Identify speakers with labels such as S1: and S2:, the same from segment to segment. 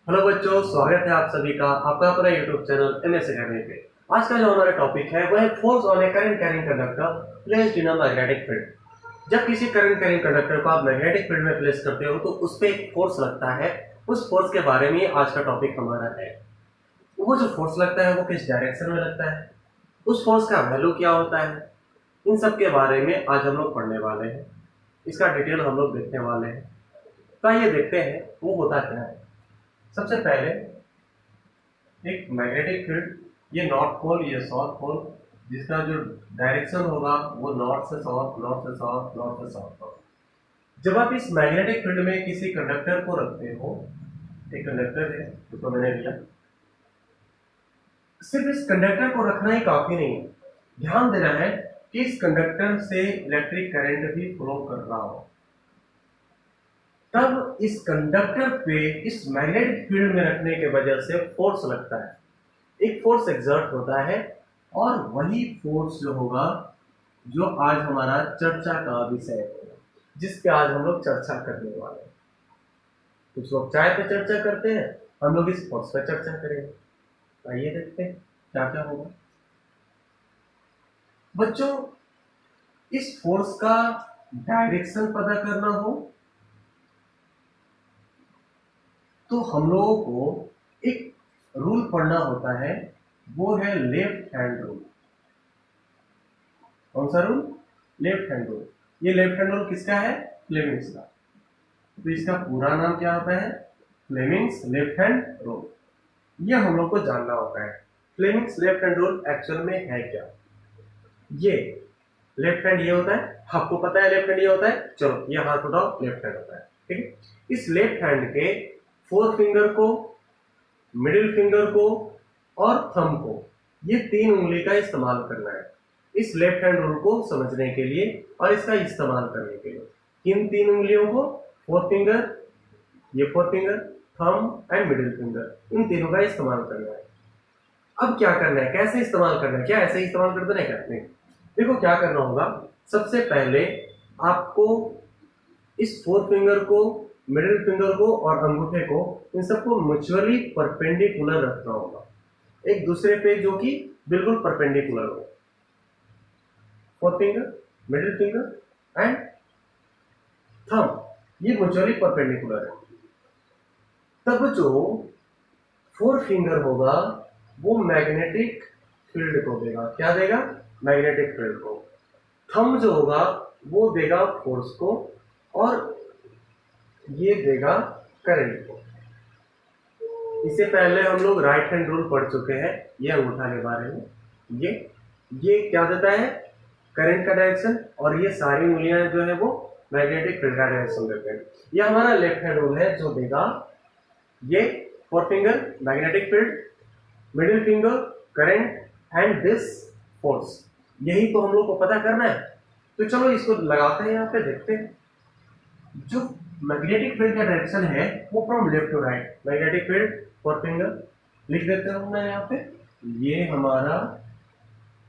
S1: Hello बच्चों, स्वागत है आप सभी का आपका अपना यूट्यूब चैनल एमएस अकेडमी पे। आज का जो हमारा टॉपिक है वह है force on A current carrying conductor placed in a magnetic field. जब किसी करंट कैरिंग कंडक्टर को आप मैग्नेटिक फील्ड में प्लेस करते हो तो उस पर एक फोर्स लगता है। उस फोर्स के बारे में आज का टॉपिक हमारा है। वो जो फोर्स लगता है वो किस डायरेक्शन में लगता है, उस फोर्स का वैल्यू क्या होता है, इन सब के बारे में आज हम लोग पढ़ने वाले हैं। इसका डिटेल हम लोग देखने वाले हैं। तो आइए देखते हैं वो होता क्या है। सबसे पहले एक मैग्नेटिक फील्ड, ये नॉर्थ पोल ये साउथ पोल, जिसका जो डायरेक्शन होगा वो नॉर्थ से साउथ, नॉर्थ से साउथ, नॉर्थ से साउथ होगा। जब आप इस मैग्नेटिक फील्ड में किसी कंडक्टर को रखते हो, एक कंडक्टर है जो मैंने लिया, सिर्फ इस कंडक्टर को रखना ही काफी नहीं है, ध्यान देना है कि इस कंडक्टर से इलेक्ट्रिक करंट भी फ्लो कर रहा हो। तब इस कंडक्टर पे इस मैग्नेटिक फील्ड में रखने के वजह से फोर्स लगता है, एक फोर्स एक्सर्ट होता है। और वही फोर्स जो होगा जो आज हमारा चर्चा का विषय होगा, जिस पे आज हम लोग चर्चा करने वाले हैं। कुछ लोग चाय पे चर्चा करते हैं, हम लोग इस फोर्स पे चर्चा करेंगे। आइए देखते हैं क्या क्या होगा। बच्चों, इस फोर्स का डायरेक्शन पता करना हो तो हम लोगों को एक रूल पढ़ना होता है, वो है लेफ्ट हैंड रूल। कौन सा रूल? Left hand rule. ये लेफ्ट हैंड रूल किसका है? फ्लेमिंग्स का। तो इसका पूरा नाम क्या होता है? Fleming's left hand rule. ये हम लोग को जानना होता है। Fleming's left hand rule actual में है क्या? ये लेफ्ट हैंड ये होता है, आपको पता है लेफ्ट हैंड ये होता है। चलो ये हाथ उठाओ, लेफ्ट हैंड होता है, ठीक है। इस लेफ्ट हैंड के फोर फिंगर को, मिडिल फिंगर को और थंब को, ये तीन उंगली का इस्तेमाल करना है इस लेफ्ट हैंड रूल को समझने के लिए और इसका इस्तेमाल करने के लिए। किन तीन उंगलियों को? फोर फिंगर, ये four finger, thumb and middle finger, इन तीनों का इस्तेमाल करना है। अब क्या करना है, कैसे इस्तेमाल करना है? क्या ऐसे ही इस्तेमाल कर देना है? क्या नहीं। देखो क्या करना होगा। सबसे पहले आपको इस फोर फिंगर को, मिडिल फिंगर को और अंगूठे को, इन सबको म्यूचुअली परपेंडिकुलर रखना होगा, एक दूसरे पे जो कि बिल्कुल परपेंडिकुलर हो। Four finger, middle finger and thumb, ये म्यूचुअली परपेंडिकुलर है। तब जो फोर फिंगर होगा वो मैग्नेटिक फील्ड को देगा। क्या देगा? मैग्नेटिक फील्ड को। थंब जो होगा वो देगा फोर्स को और ये देगा करंट को। इससे पहले हम लोग राइट हैंड रूल पढ़ चुके हैं, ये अंगूठा के बारे में। ये क्या देता है? करंट का डायरेक्शन, और ये सारी उंगलियां जो है वो मैग्नेटिक फील्ड का डायरेक्शन देते हैं। ये हमारा लेफ्ट हैंड रूल है जो देगा ये four finger magnetic field, middle finger current and this force. यही तो हम लोग को पता करना है। तो चलो इसको लगाते हैं, यहाँ पे देखते हैं। जो मैग्नेटिक फील्ड का डायरेक्शन है वो from left to right. Magnetic field four finger लिख देते हैं मैं यहाँ पे। ये हमारा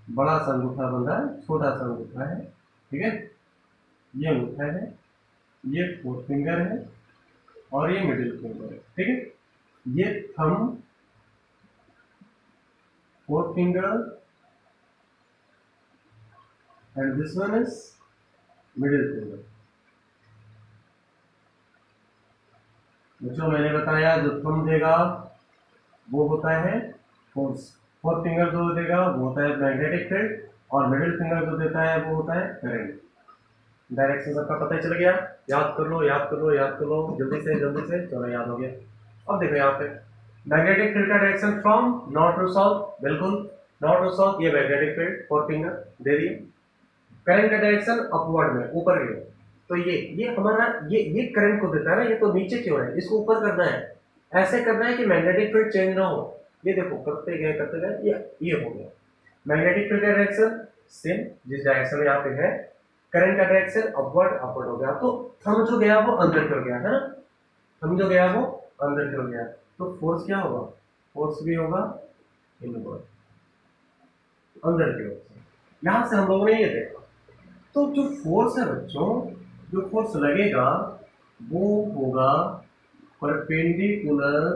S1: बड़ा सा अंगूठा बन रहा है, छोटा सा अंगूठा है, ठीक है। ये अंगूठा है, ये फोर फिंगर है और ये मिडिल फिंगर है, ठीक है। ये thumb, four finger and this one is middle finger. जो मैंने बताया, जो थंब देगा वो होता है फोर्स, फोर फिंगर जो देगा वो होता है मैग्नेटिक फील्ड और मिडिल फिंगर जो देता है वो होता है करंट। डायरेक्शन सबका पता ही चल गया। याद कर लो, याद कर लो, याद कर लो, जल्दी से जल्दी से। चलो याद हो गया। अब देखो यहाँ पे मैग्नेटिक फील्ड का direction from north to south, बिल्कुल नॉर्थ टू साउथ, ये मैग्नेटिक फील्ड फोर फिंगर दे दिए। करंट का डायरेक्शन अपवर्ड में, ऊपर की ओर। तो ये हमारा ये करंट को देता है ना, ये तो नीचे क्यों है, इसको ऊपर करना है। ऐसे करना है कि मैग्नेटिक फील्ड चेंज ना हो। ये देखो करते गए ये हो गया। मैग्नेटिक फील्ड का डायरेक्शन सेम, जिस डायरेक्शन में यहाँ पे है। करंट का डायरेक्शन अपवर्ड अपवर्ड हो गया। तो थंब जो गया वो अंदर की ओर गया है ना, थंब जो गया वो अंदर की ओर गया। तो फोर्स क्या होगा? फोर्स भी होगा इनवर्ड, अंदर की ओर से। यहां से हम लोगों ने ये देखा। तो जो फोर्स है बच्चों, जो फोर्स लगेगा वो होगा perpendicular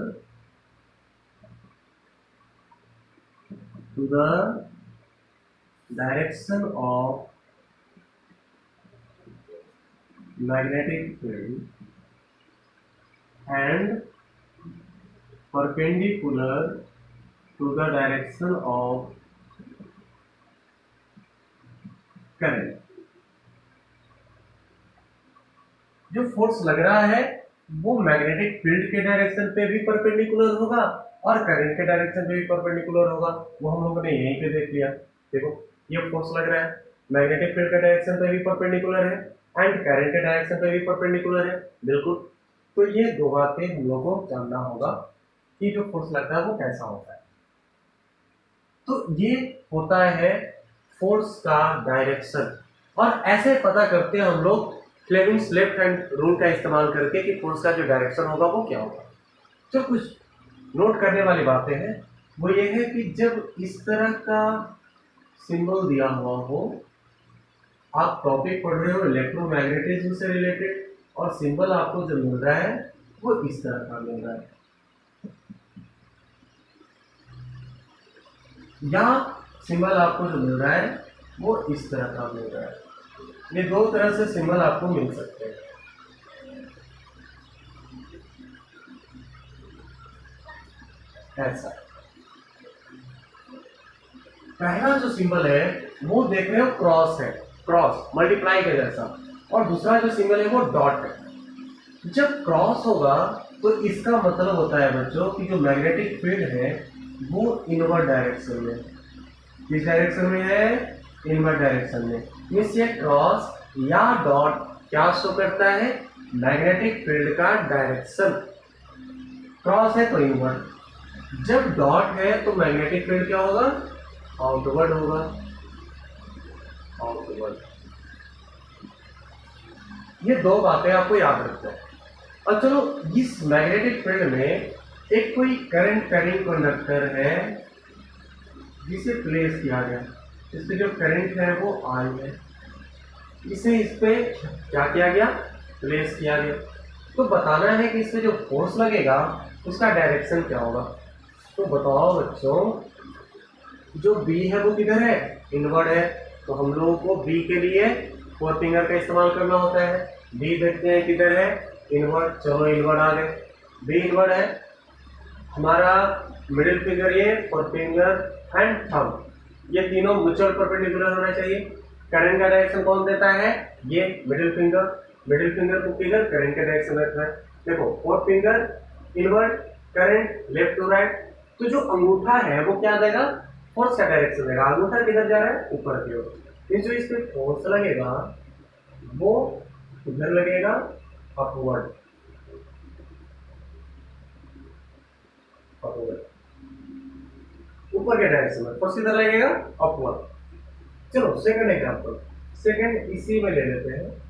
S1: to the direction of magnetic field and perpendicular to the direction of current। जो फोर्स लग रहा है वो मैग्नेटिक फील्ड के डायरेक्शन पे भी परपेंडिकुलर होगा और करंट के डायरेक्शन पे भी परपेंडिकुलर होगा। वो हम लोगों ने यहीं पे देख लिया। देखो ये फोर्स लग रहा है, मैग्नेटिक फील्ड के डायरेक्शन पे भी परपेंडिकुलर है एंड करंट के डायरेक्शन पे भी परपेंडिकुलर है। बिल्कुल। तो ये दो बातें हम लोग को जानना होगा कि जो फोर्स लगता है वो कैसा होता है। तो ये होता है फोर्स का डायरेक्शन, और ऐसे पता करते हैं हम लोग फ्लेमिंग्स लेफ्ट हैंड रूल का इस्तेमाल करके कि फोर्स का जो डायरेक्शन होगा वो क्या होगा। जो कुछ नोट करने वाली बातें हैं वो ये है कि जब इस तरह का सिंबल दिया हुआ हो, आप टॉपिक पढ़ रहे हो इलेक्ट्रोमैग्नेटिज्म से रिलेटेड, और सिंबल आपको जो मिल रहा है वो इस तरह का मिल रहा है, या सिंबल आपको जो मिल रहा है वो इस तरह का मिल रहा है। ये दो तरह से सिंबल आपको मिल सकते हैं। ऐसा पहला जो सिंबल है वो देख रहे हो क्रॉस है, क्रॉस मल्टीप्लाई के जैसा, और दूसरा जो सिंबल है वो डॉट है। जब क्रॉस होगा तो इसका मतलब होता है बच्चों कि जो मैग्नेटिक फील्ड है वो इनवर्ड डायरेक्शन में, किस डायरेक्शन में है, इनवर्ड डायरेक्शन में। मीन्स ये क्रॉस या डॉट क्या शो करता है, मैग्नेटिक फील्ड का डायरेक्शन। क्रॉस है तो इनवर्ड, जब डॉट है तो मैग्नेटिक फील्ड क्या होगा, आउटवर्ड होगा, आउटवर्ड। ये दो बातें आपको याद रखना है। और चलो इस मैग्नेटिक फील्ड में एक कोई करंट कैरिंग कंडक्टर है जिसे प्लेस किया गया, इससे जो करंट है वो आई है, इसे इस पे क्या किया गया, प्लेस किया गया। तो बताना है कि इसमें जो फोर्स लगेगा उसका डायरेक्शन क्या होगा। तो बताओ बच्चों, जो B है वो किधर है, इनवर्ड है, तो हम लोगों को B के लिए फोर फिंगर का इस्तेमाल करना होता है। B देखते हैं किधर है, इनवर्ड, चलो इनवर्ड आ गए, B इनवर्ड है। हमारा मिडिल फिंगर ये, फोर फिंगर एंड थंब, ये तीनों म्यूचुअल परपेंडिकुलर होना चाहिए। करंट का डायरेक्शन कौन देता है, ये मिडिल फिंगर, मिडिल फिंगर को किधर, करंट का डायरेक्शन देता है। देखो four finger inward, current left to right, तो जो अंगूठा है वो क्या देगा, फोर्स का डायरेक्शन देगा। अंगूठा किधर जा रहा है, ऊपर की ओर। जो इस पे फोर्स लगेगा वो किधर लगेगा, अपवर्ड, अपवर्ड, ऊपर के डायरेक्शन में। फोर्स किधर लगेगा, अपवर्ड। चलो सेकंड एग्जांपल, सेकंड इसी में ले लेते हैं।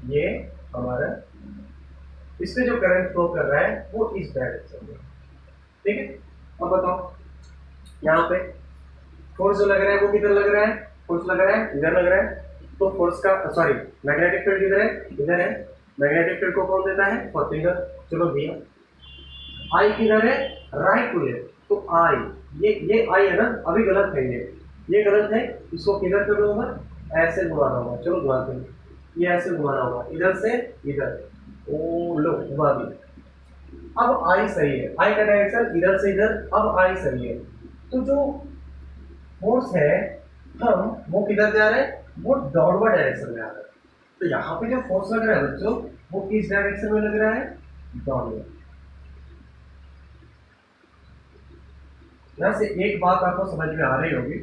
S1: ये हमारा इसमें जो करंट फ्लो कर रहा है वो इस डायरेक्शन में, ठीक है। अब बताओ यहाँ पे फोर्स जो लग रहा है वो किधर लग रहा है, फोर्स लग रहा है इधर लग रहा है, तो फोर्स का सॉरी मैग्नेटिक फील्ड किधर है, इधर है। मैग्नेटिक फील्ड को कौन देता है, फोर फिंगर, चलो दिया। आई किधर है, राइट टू लेफ्ट, तो आई, ये आई है ना, अभी गलत है, ये गलत है, इसको किधर करना होगा, ऐसे घुमाना होगा। चलो घुमाते हैं, ये ऐसे घुमाना होगा, इधर से इधर, ओ लो घुमा दिया। अब आई सही है, आई का डायरेक्शन इधर से इधर, अब आई सही है। तो जो फोर्स है हम वो किधर जा रहे हैं, वो डाउनवर्ड डायरेक्शन में आ रहा है। तो यहाँ पे जो फोर्स लग रहा है बच्चों वो किस डायरेक्शन में लग रहा है, डाउनवर्ड। यहाँ से एक बात आपको समझ में आ रही होगी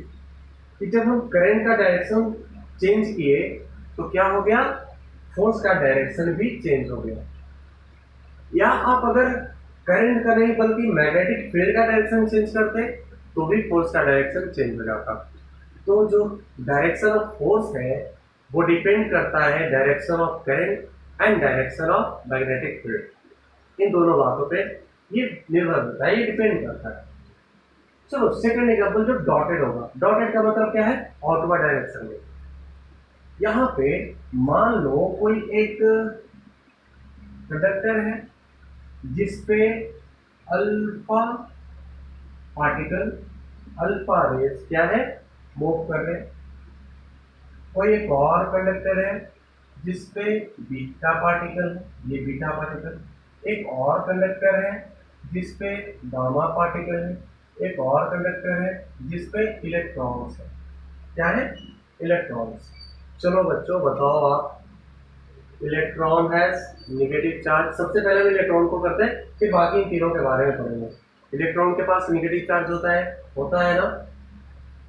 S1: कि जब हम करंट का डायरेक्शन चेंज किए तो क्या हो गया, फोर्स का डायरेक्शन भी चेंज हो गया। या आप अगर करंट का नहीं बल्कि मैग्नेटिक फील्ड का डायरेक्शन चेंज करते तो भी फोर्स का डायरेक्शन चेंज हो जाता। तो जो डायरेक्शन ऑफ फोर्स है वो डिपेंड करता है direction of current and direction of magnetic field. इन दोनों बातों पे ये निर्भर होता है, ये डिपेंड करता है। चलो सेकंड एग्जांपल जो डॉटेड होगा, डॉटेड का मतलब क्या है, आउटवर्ड डायरेक्शन में। यहाँ पे मान लो कोई एक कंडक्टर है जिसपे अल्फा पार्टिकल अल्फा रेज क्या है, मूव कर रहे हैं। कोई एक और कंडक्टर है जिसपे बीटा पार्टिकल है, ये बीटा पार्टिकल। एक और कंडक्टर है जिसपे गामा पार्टिकल है, एक और कंडक्टर है जिसपे इलेक्ट्रॉन्स है। क्या है, इलेक्ट्रॉन्स। चलो बच्चों बताओ आप, इलेक्ट्रॉन हैज नेगेटिव चार्ज। सबसे पहले हम इलेक्ट्रॉन को करते हैं, फिर बाकी इन तीनों के बारे में पढ़ेंगे। इलेक्ट्रॉन के पास नेगेटिव चार्ज होता है ना।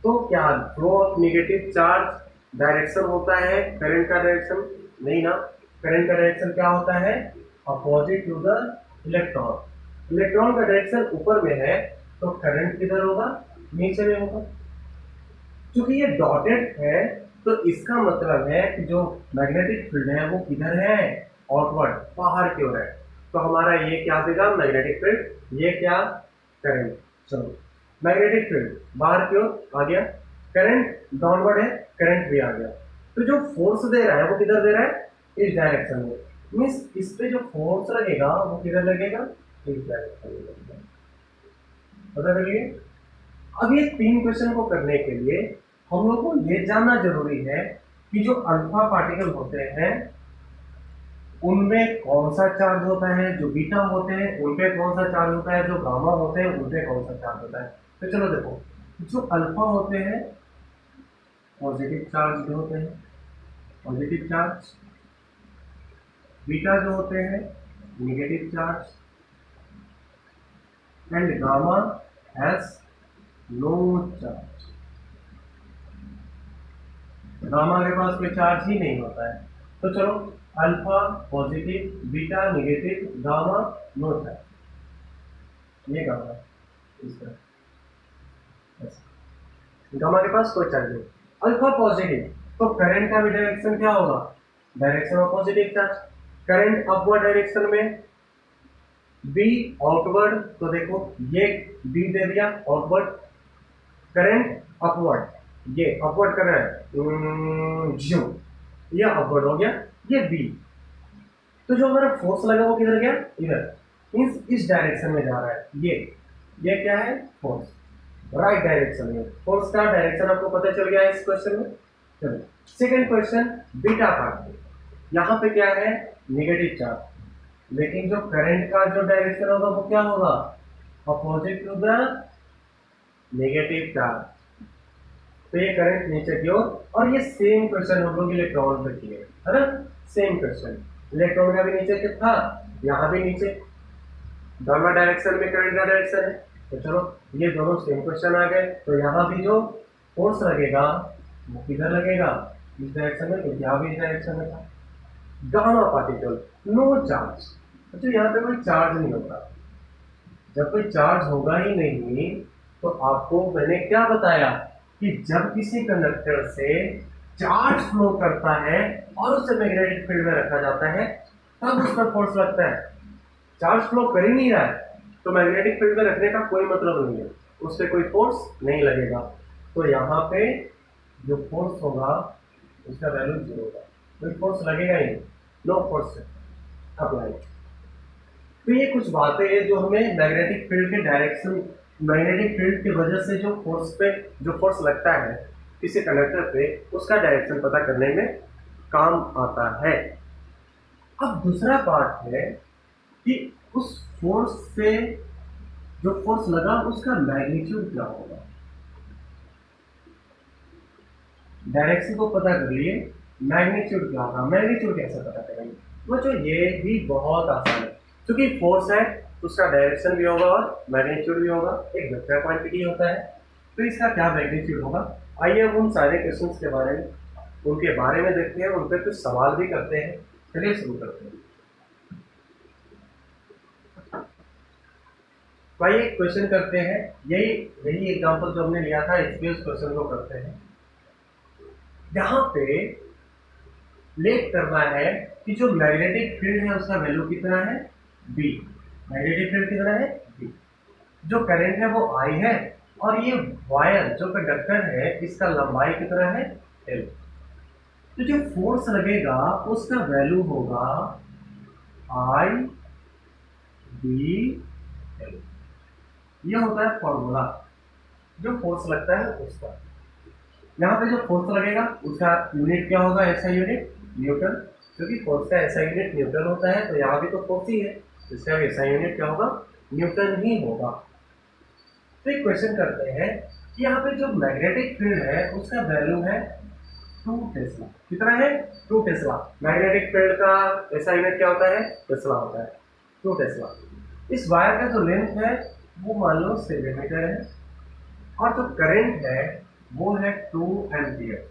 S1: तो क्या flow of negative charge direction होता है करंट का डायरेक्शन? नहीं ना। करंट का डायरेक्शन क्या होता है, opposite to the electron. Electron का डायरेक्शन ऊपर में है तो करंट किधर होगा, नीचे में होगा। क्योंकि ये डॉटेड है तो इसका मतलब है कि जो मैग्नेटिक फील्ड है वो किधर है, आउटवर्ड, बाहर की ओर है। तो हमारा ये क्या देगा, मैग्नेटिक फील्ड। ये क्या, करंट। चलो मैग्नेटिक फील्ड बाहर की ओर आ गया, करंट डाउनवर्ड है, करंट भी आ गया। तो जो फोर्स दे रहा है वो किधर दे रहा है, इस डायरेक्शन में। मीन्स इस पे जो फोर्स लगेगा वो किधर लगेगा, इस डायरेक्शन में लगेगा। पता चलिए। अब ये 3 क्वेश्चन को करने के लिए हम लोग को ये जानना जरूरी है कि जो अल्फा पार्टिकल होते हैं उनमें कौन सा चार्ज होता है, जो बीटा होते हैं उनपे कौन सा चार्ज होता है, जो गामा होते हैं उनपे कौन सा चार्ज होता है। तो चलो देखो, जो अल्फा होते हैं पॉजिटिव चार्ज जो होते हैं, पॉजिटिव चार्ज। बीटा जो होते हैं negative charge. And gamma has no charge. Gamma के पास कोई चार्ज ही नहीं होता है। तो चलो, alpha positive, beta negative, gamma no charge. ये गामा इस तरह, गामा के पास कोई चार्ज नहीं। अल्फा पॉजिटिव तो करंट का भी डायरेक्शन क्या होगा, direction of positive charge. Current upward direction में, बी आउटवर्ड। तो देखो ये बी दे दिया आउटवर्ड, करंट अपवर्ड, ये अपवर्ड कर रहा है ये अपवर्ड हो गया, ये बी। तो जो हमारा फोर्स लगा वो किधर गया, इधर, मींस इस डायरेक्शन में जा रहा है। ये क्या है, फोर्स, राइट डायरेक्शन में। फोर्स का डायरेक्शन आपको पता चल गया इस क्वेश्चन में। चलो सेकंड क्वेश्चन, बीटा पार्ट। यहाँ पे क्या है, नेगेटिव चार्ज, लेकिन जो करंट का जो डायरेक्शन होगा वो क्या होगा, opposite to the negative charge. तो ये करंट नीचे की ओर। और ये सेम क्वेश्चन हम लोग इलेक्ट्रॉन पे किए, है ना। सेम क्वेश्चन, इलेक्ट्रॉन का भी नीचे क्या था, यहाँ भी नीचे, दोनों डायरेक्शन में करंट का डायरेक्शन है। तो चलो ये दोनों सेम क्वेश्चन आ गए। तो यहाँ भी जो फोर्स लगेगा वो किधर लगेगा, इस डायरेक्शन में, क्योंकि यहाँ भी इस डायरेक्शन में था। गामा पार्टिकल नो चार्ज, तो यहाँ पे कोई चार्ज नहीं होता। जब कोई चार्ज होगा ही नहीं तो आपको मैंने क्या बताया कि जब किसी कंडक्टर से चार्ज फ्लो करता है और उसे मैग्नेटिक फील्ड में रखा जाता है तब उस पर फोर्स लगता है। चार्ज फ्लो कर ही नहीं रहा है तो मैग्नेटिक फील्ड में रखने का कोई मतलब नहीं है, उस पर कोई फोर्स नहीं लगेगा। तो यहाँ पे जो फोर्स होगा उसका वैल्यू 0 होगा, कोई फोर्स लगेगा ही नहीं, नो फोर्स अप्लाई। तो ये कुछ बातें हैं जो हमें मैग्नेटिक फील्ड के डायरेक्शन, मैग्नेटिक फील्ड की वजह से जो फोर्स लगता है किसी कंडक्टर पे, उसका डायरेक्शन पता करने में काम आता है। अब दूसरा पार्ट है कि उस फोर्स से जो फोर्स लगा उसका मैग्नीट्यूड क्या होगा। डायरेक्शन को पता कर लिए, मैग्नीट्यूड क्या होगा, मैग्नीट्यूड कैसे पता करेंगे। वो जो ये भी बहुत आसान है, क्योंकि फोर्स है तो उसका डायरेक्शन भी होगा और मैग्नीट्यूड भी होगा, एक वेक्टर क्वांटिटी होता है। तो इसका क्या मैग्नीट्यूड होगा। आइए अब उन सारे क्वेश्चंस के बारे में, उनके बारे में देखते हैं, उन पर कुछ सवाल भी करते हैं। चलिए शुरू करते हैं। तो आइए क्वेश्चन करते हैं, यही एग्जांपल जो हमने लिया था इसके उस क्वेश्चन को करते हैं। यहाँ पे लेट करना है कि जो मैग्नेटिक फील्ड है उसका वैल्यू कितना है, बी। मैग्नेटिक फील्ड कितना है, बी। जो करंट है वो आई है और ये वायर जो कंडक्टर है इसका लंबाई कितना है, एल। तो जो फोर्स लगेगा उसका वैल्यू होगा आई बी एल। ये होता है फॉर्मूला। जो फोर्स लगता है उसका। यहाँ पे जो फोर्स लगेगा उसका यूनिट क्या होगा, ऐसा यूनिट न्यूटन, क्योंकि फोर्स का ऐसा यूनिट न्यूटन होता है, तो यहाँ भी तो फोर्स ही है, इसका भी ऐसा यूनिट क्या होगा, न्यूटन ही होगा। तो एक क्वेश्चन करते हैं कि यहाँ पे जो मैग्नेटिक फील्ड है उसका वैल्यू है 2 टेस्ला। कितना है, 2 टेस्ला। मैग्नेटिक फील्ड का ऐसा यूनिट क्या होता है, टेस्ला होता है, 2 टेस्ला। इस वायर का जो लेंथ है वो मान लो 7 मीटर है, और जो करंट है वो है 2 एम्पियर।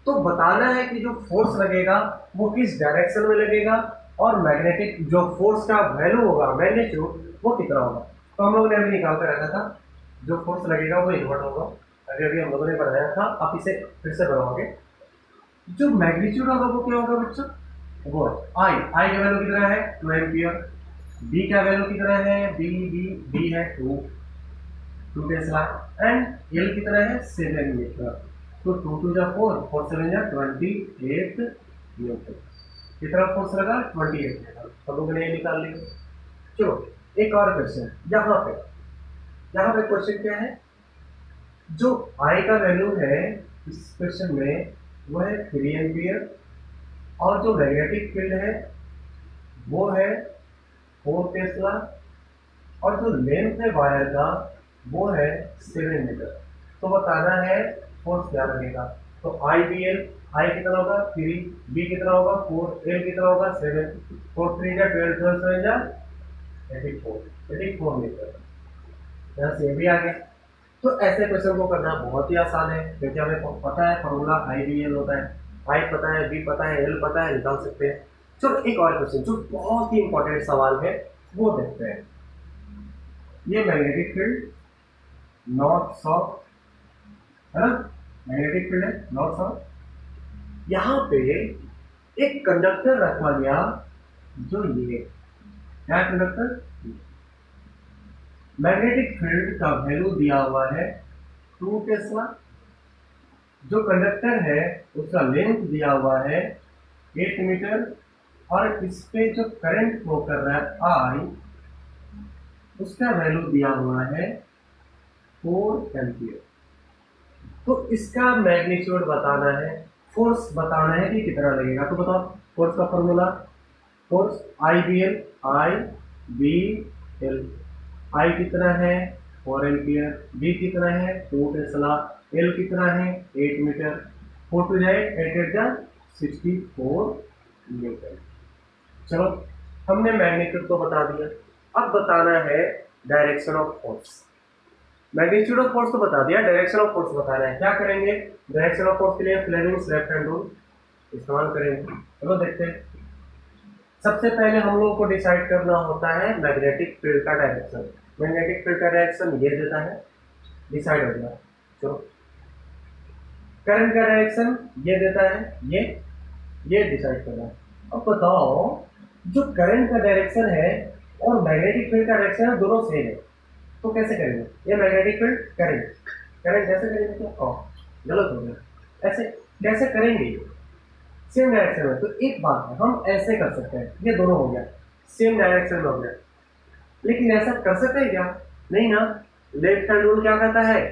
S1: तो बताना है कि जो फोर्स लगेगा वो किस डायरेक्शन में लगेगा, और मैग्नेटिक जो फोर्स का वैल्यू होगा, मैग्नीट्यूड, वो कितना होगा। तो हम लोगों ने अभी निकाल कर रखा था, जो फोर्स लगेगा वो इन्वर्ट होगा। अभी अभी हम लोगों ने बनाया था, आप इसे फिर से बनाओगे। जो मैग्नीट्यूड होगा वो क्या होगा बच्चों, वो आई का वैल्यू कितना है, 2 एम्पियर। बी का वैल्यू कितना है, बी है 2 टेस्ला, एंड एल कितना है 7 मीटर। तो 2 2 जा 4, 4 7 जा 28 न्यूटन। कितना फोर्स लगा, 28 न्यूटन। सब लोगों ने ये निकाल लिया। चलो एक और क्वेश्चन, यहाँ पे क्वेश्चन क्या है, जो आई का वैल्यू है इस क्वेश्चन में वो है 3 एम्पियर, और जो मैग्नेटिक फील्ड है वो है 4 टेस्ला, और जो लेंथ है वायर का वो है 7 मीटर। तो बताना है फोर्स क्या लगेगा। तो आई बी एल, आई कितना होगा 3, बी कितना होगा 4, एल कितना होगा 7, 4 3 जा 12, 12 7 जा 84 मीटर। यहाँ से भी आ गया। तो ऐसे क्वेश्चन को करना बहुत ही आसान है, क्योंकि हमें पता है फॉर्मूला आई बी एल होता है, आई पता है, बी पता है, एल पता है, निकाल सकते हैं। चलो एक और क्वेश्चन जो बहुत ही इंपॉर्टेंट सवाल है वो देखते हैं। ये मैग्नेटिक फील्ड नॉर्थ साउथ है ना, मैग्नेटिक फील्ड है नॉर्थ साउथ। यहाँ पे एक कंडक्टर रखा गया, जो ये क्या कंडक्टर, मैग्नेटिक फील्ड का वैल्यू दिया हुआ है 2 टेस्ला। जो कंडक्टर है उसका लेंथ दिया हुआ है 8 मीटर, और इस पे जो करंट फ्लो कर रहा है आई, उसका वैल्यू दिया हुआ है 4 एम्पियर। तो इसका मैग्नीट्यूड बताना है, फोर्स बताना है कि कितना लगेगा। तो बताओ फोर्स का फॉर्मूला, फोर्स आई बी एल, आई बी एल, आई कितना है 4 एम्पियर, बी कितना है 2 टेस्ला, एल कितना है 8 मीटर, 4 टू जाए 8 8 जा 64 न्यूटन। चलो हमने मैग्नीट्यूड तो बता दिया, अब बताना है direction of force. Magnitude of force तो बता दिया, डायरेक्शन ऑफ फोर्स बताना है। क्या करेंगे, डायरेक्शन ऑफ फोर्स के लिए फ्लेमिंग्स लेफ्ट हैंड रूल इस्तेमाल करेंगे। चलो देखते हैं। सबसे पहले हम लोगों को डिसाइड करना होता है मैग्नेटिक फील्ड का डायरेक्शन। मैग्नेटिक फील्ड का डायरेक्शन ये देता है, डिसाइड हो गया। चलो करंट का डायरेक्शन ये देता है, ये डिसाइड करना है। अब बताओ जो करंट का डायरेक्शन है और मैग्नेटिक फील्ड का डायरेक्शन है, दोनों सेम है, तो कैसे करेंगे। ये मैग्नेटिक फील्ड करंट कैसे करेंगे, तो गलत हो गया। ऐसे कैसे करेंगे, सेम डायरेक्शन में। तो एक बात है, हम ऐसे कर सकते हैं, ये दोनों हो गया सेम डायरेक्शन में हो गया, लेकिन ऐसा कर सकते हैं क्या, नहीं ना। लेफ्ट हैंड रूल क्या कहता है,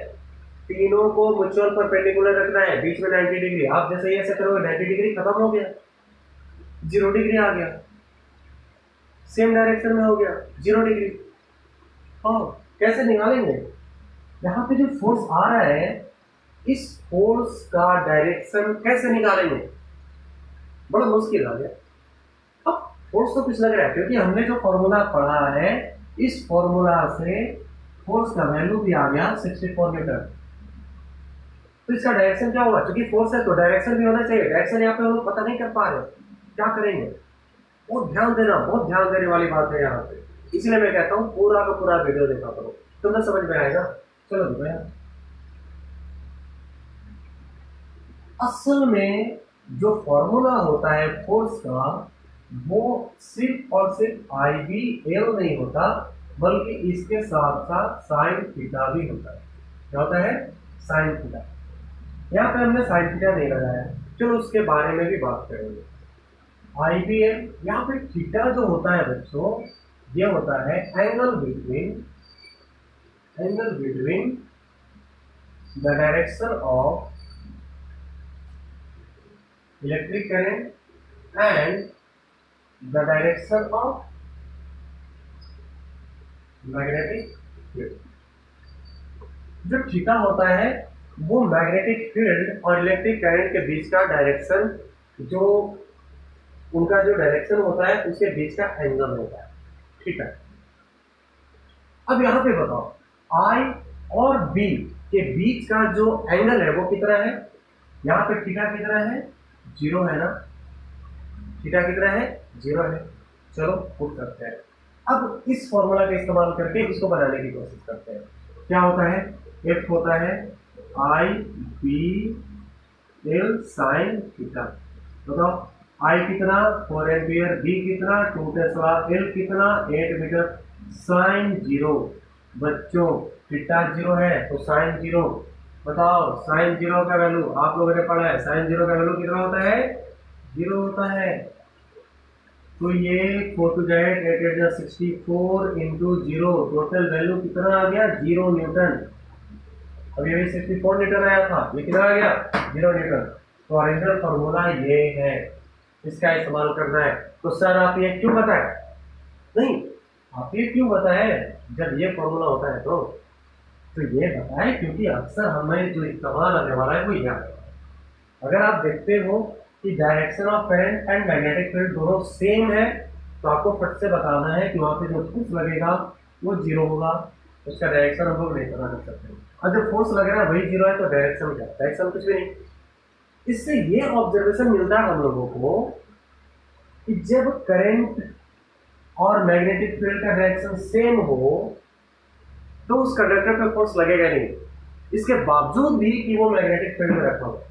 S1: तीनों को म्यूचुअल परपेंडिकुलर रखना है, बीच में 90 डिग्री। आप जैसे ऐसे करोगे 90 डिग्री खत्म हो गया, 0 डिग्री आ गया, सेम डायरेक्शन में हो गया 0 डिग्री। हाँ कैसे निकालेंगे, यहाँ पे जो फोर्स आ रहा है इस फोर्स का डायरेक्शन कैसे निकालेंगे, बड़ा मुश्किल आ गया। अब फोर्स तो कुछ लग रहा है, क्योंकि हमने जो फॉर्मूला पढ़ा है इस फॉर्मूला से फोर्स का वैल्यू भी आ गया 64 न्यूटन। तो इसका डायरेक्शन क्या होगा, क्योंकि फोर्स है तो डायरेक्शन भी होना चाहिए। डायरेक्शन यहाँ पे हम लोग पता नहीं कर पा रहे, क्या करेंगे, बहुत ध्यान देना, बहुत ध्यान देने वाली बात है यहाँ पे। इसलिए मैं कहता हूँ पूरा का पूरा वीडियो देखा करो, तुम्हें समझ में आएगा। चलो देखो यार, असल में जो फॉर्मूला होता है फोर्स का वो सिर्फ और सिर्फ आई बी एल नहीं होता, बल्कि इसके साथ साथ साइन थीटा भी होता है। क्या होता है, साइन थीटा। यहाँ पे हमने साइन थीटा नहीं लगाया, चलो उसके बारे में भी बात करेंगे। आई बी एल, यहाँ पे थीटा जो होता है बच्चों, ये होता है angle between angle between the direction of electric current and the direction of magnetic field. जो थीटा होता है वो मैग्नेटिक फील्ड और इलेक्ट्रिक करंट के बीच का डायरेक्शन, जो उनका जो डायरेक्शन होता है उसके बीच का एंगल होता है, ठीक है। अब यहां पे बताओ आई और बी के बीच का जो एंगल है वो कितना है। यहां पे थीटा कितना है, 0 है ना, थीटा कितना है, 0 है। चलो पुट करते हैं। अब इस फॉर्मूला का इस्तेमाल करके इसको बनाने की कोशिश करते हैं। क्या होता है, एफ होता है आई बी एल साइन थीटा। बताओ आई कितना 4 एम्पियर, बी कितना 2 टेस्ला, एल कितना 8 मीटर, साइन 0। बच्चों थीटा 0 है तो साइन 0। बताओ साइन 0 का वैल्यू आप लोगों ने पढ़ा है, साइन 0 का वैल्यू कितना होता है, 0 होता है। तो ये 4 to 8 8 8 64 इंटू 0, टोटल वैल्यू कितना आ गया, 0 न्यूटन। अब ये 64 न्यूटन आया था, ये कितना आ गया, 0 न्यूटन। तो ओरिजिनल फॉर्मूला ये है, इसका इस्तेमाल करना है। तो सर आप ये क्यों बताए, नहीं आप ये क्यों बताए जब ये फॉर्मूला होता है तो ये बताए क्योंकि अक्सर हमें जो इस्तेमाल आने वाला है वो यह है। अगर आप देखते हो कि direction of current and magnetic field दोनों सेम है तो आपको फट से बताना है कि वहां पे जो फोर्स लगेगा वो 0 होगा, उसका डायरेक्शन हम लोग नहीं पता कर सकते। और जो फोर्स लग रहा है वही 0 है तो डायरेक्शन क्या, डायरेक्शन कुछ भी नहीं। इससे ये ऑब्जर्वेशन मिलता है हम लोगों को कि जब करंट और मैग्नेटिक फील्ड का डायरेक्शन सेम हो तो उस कंडक्टर पे फोर्स लगेगा नहीं, इसके बावजूद भी कि वो मैग्नेटिक फील्ड में रखा हुआ।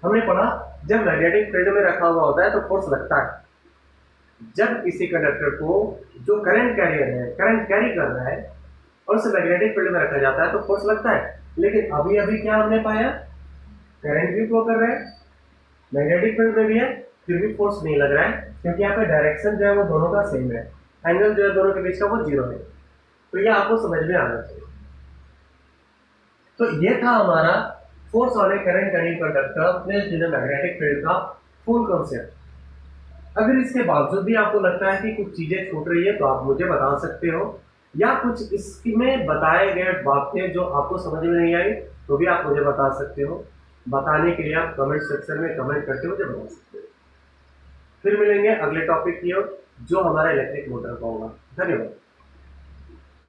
S1: हमने पढ़ा जब मैग्नेटिक फील्ड में रखा हुआ होता है तो फोर्स लगता है। जब किसी कंडक्टर को जो करंट कैरियर है, करंट कैरी कर रहा है और उसे मैग्नेटिक फील्ड में रखा जाता है तो फोर्स लगता है। लेकिन अभी अभी क्या हमने पाया, करंट भी फ्लो कर रहा है, मैग्नेटिक फील्ड में भी है, फिर भी फोर्स नहीं लग रहा है क्योंकि यहाँ पे डायरेक्शन जो है वो दोनों का सेम है, एंगल जो है दोनों के बीच का वो 0 है। तो ये आपको समझ में आना चाहिए। तो ये था हमारा force on A current carrying conductor placed in a magnetic field का फुल कॉन्सेप्ट। अगर इसके बावजूद भी आपको लगता है कि कुछ चीजें छूट रही है तो आप मुझे बता सकते हो, या कुछ इसमें बताए गए बातें जो आपको समझ में नहीं आई तो भी आप मुझे बता सकते हो। बताने के लिए आप कमेंट सेक्शन में कमेंट करके मुझे बता सकते हो। फिर मिलेंगे अगले टॉपिक की ओर जो हमारा इलेक्ट्रिक मोटर का होगा। धन्यवाद।